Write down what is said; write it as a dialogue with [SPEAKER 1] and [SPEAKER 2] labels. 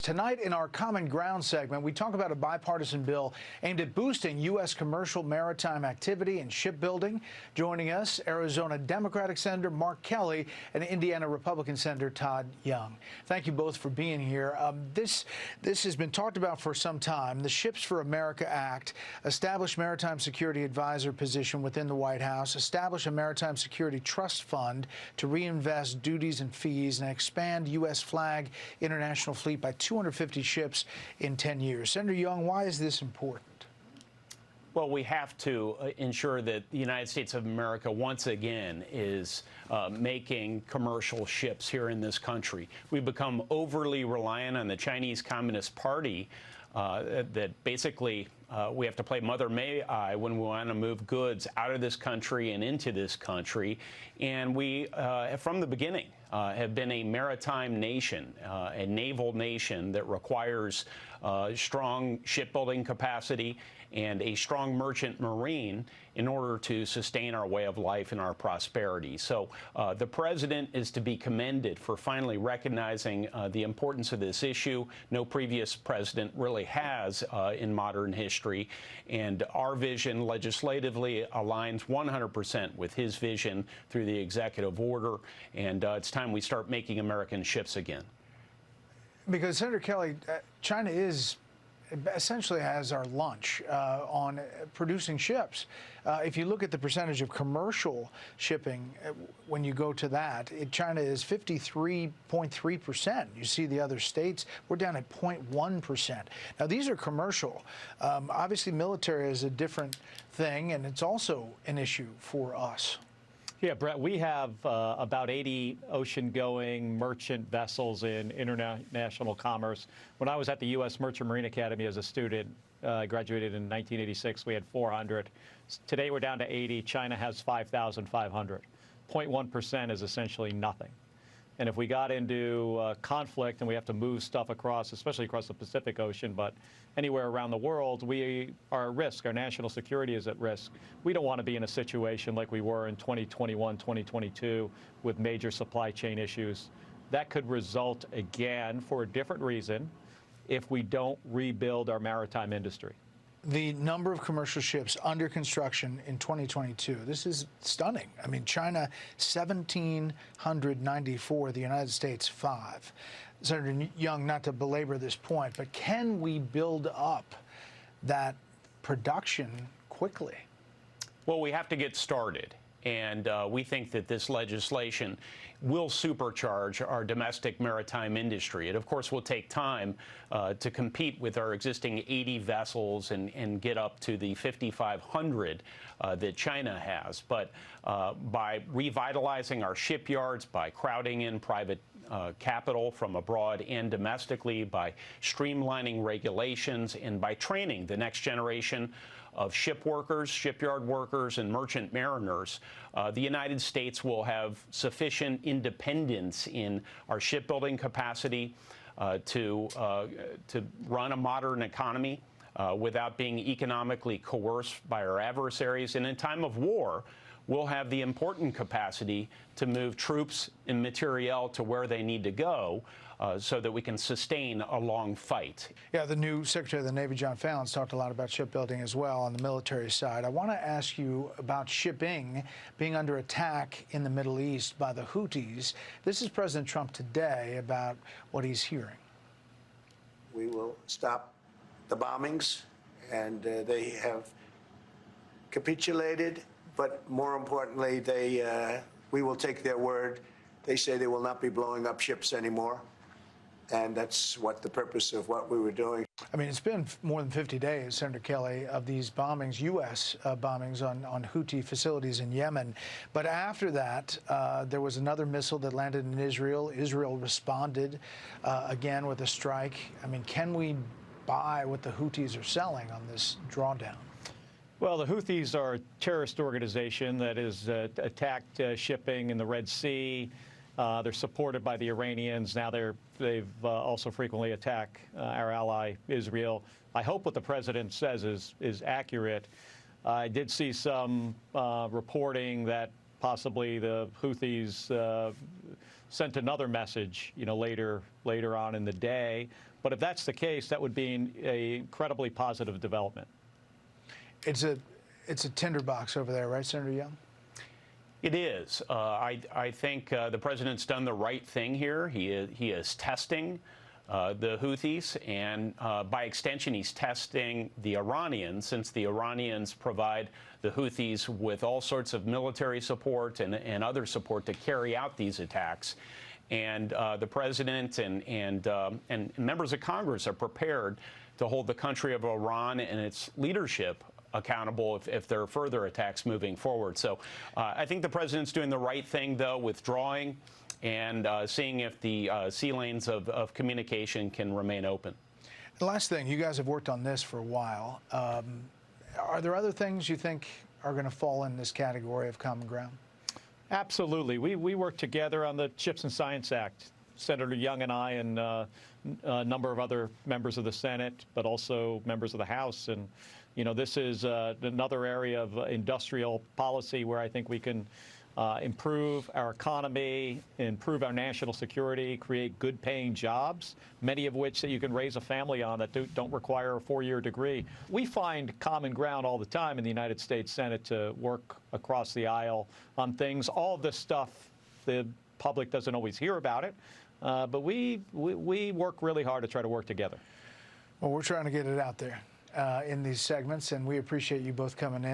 [SPEAKER 1] Tonight in our Common Ground segment, we talk about a bipartisan bill aimed at boosting U.S. commercial maritime activity and shipbuilding. Joining us, Arizona Democratic Senator Mark Kelly and Indiana Republican Senator Todd Young. Thank you both for being here. This has been talked about for some time. The Ships for America Act established Maritime Security Advisor position within the White House, establish a Maritime Security Trust Fund to reinvest duties and fees, and expand U.S. flag international fleet by 250 ships in 10 years. Senator Young, why is this important?
[SPEAKER 2] Well, we have to ensure that the United States of America once again is making commercial ships here in this country. We've become overly reliant on the Chinese Communist Party that basically we have to play Mother May I when we want to move goods out of this country and into this country. And we, from the beginning, have been a maritime nation, a naval nation that requires strong shipbuilding capacity and a strong merchant marine in order to sustain our way of life and our prosperity. So the president is to be commended for finally recognizing the importance of this issue. No previous president really has in modern history. And our vision legislatively aligns 100% with his vision through the executive order. And it's time we start making American ships again.
[SPEAKER 1] Because, Senator Kelly, China essentially has our lunch on producing ships. If you look at the percentage of commercial shipping, when you go to that, China is 53.3%. You see the other states, we're down at 0.1%. Now, these are commercial. Obviously, military is a different thing, and it's also an issue for us.
[SPEAKER 3] Yeah, Bret, we have about 80 ocean-going merchant vessels in international commerce. When I was at the U.S. Merchant Marine Academy as a student, graduated in 1986, we had 400. Today we're down to 80. China has 5,500. 0.1% is essentially nothing. And if we got into conflict and we have to move stuff across, especially across the Pacific Ocean, but anywhere around the world, we are at risk. Our national security is at risk. We don't want to be in a situation like we were in 2021, 2022 with major supply chain issues. That could result again, for a different reason, if we don't rebuild our maritime industry.
[SPEAKER 1] The number of commercial ships under construction in 2022, this is stunning. I mean, China, 1,794, the United States, 5. Senator Young, not to belabor this point, but can we build up that production quickly?
[SPEAKER 2] Well, we have to get started. And we think that this legislation will supercharge our domestic maritime industry. It, of course, will take time to compete with our existing 80 vessels and get up to the 5,500 that China has. But by revitalizing our shipyards, by crowding in private capital from abroad and domestically, by streamlining regulations, and by training the next generation of ship workers, shipyard workers, and merchant mariners, the United States will have sufficient independence in our shipbuilding capacity to run a modern economy without being economically coerced by our adversaries. And in time of war, we'll have the important capacity to move troops and materiel to where they need to go so that we can sustain a long fight.
[SPEAKER 1] Yeah, the new Secretary of the Navy, John Fallon's talked a lot about shipbuilding as well on the military side. I want to ask you about shipping being under attack in the Middle East by the Houthis. This is President Trump today about what he's hearing.
[SPEAKER 4] We will stop the bombings, and they have capitulated. But more importantly, we will take their word. They say they will not be blowing up ships anymore. And that's what the purpose of what we were doing.
[SPEAKER 1] I mean, it's been more than 50 days, Senator Kelly, of these bombings, U.S. Bombings on Houthi facilities in Yemen. But after that, there was another missile that landed in Israel. Israel responded again with a strike. I mean, can we buy what the Houthis are selling on this drawdown?
[SPEAKER 3] Well, the Houthis are a terrorist organization that has attacked shipping in the Red Sea. They're supported by the Iranians. Now they've also frequently attacked our ally, Israel. I hope what the president says is accurate. I did see some reporting that possibly the Houthis sent another message, later on in the day. But if that's the case, that would be an incredibly positive development.
[SPEAKER 1] It's a tinderbox over there, right, Senator Young?
[SPEAKER 2] It is. I think the president's done the right thing here. He is testing the Houthis, and by extension, he's testing the Iranians, since the Iranians provide the Houthis with all sorts of military support and other support to carry out these attacks. And the president and members of Congress are prepared to hold the country of Iran and its leadership accountable if there are further attacks moving forward. So I think the president's doing the right thing, though, withdrawing and seeing if the sea lanes of communication can remain open.
[SPEAKER 1] The last thing, you guys have worked on this for a while. Are there other things you think are going to fall in this category of common ground?
[SPEAKER 3] Absolutely. We worked together on the Chips and Science Act. Senator Young and I and a number of other members of the Senate, but also members of the House. And, this is another area of industrial policy where I think we can improve our economy, improve our national security, create good-paying jobs, many of which that you can raise a family on that don't require a four-year degree. We find common ground all the time in the United States Senate to work across the aisle on things. All of this stuff, the public doesn't always hear about it, but we work really hard to try to work together.
[SPEAKER 1] Well, we're trying to get it out there in these segments, and we appreciate you both coming in.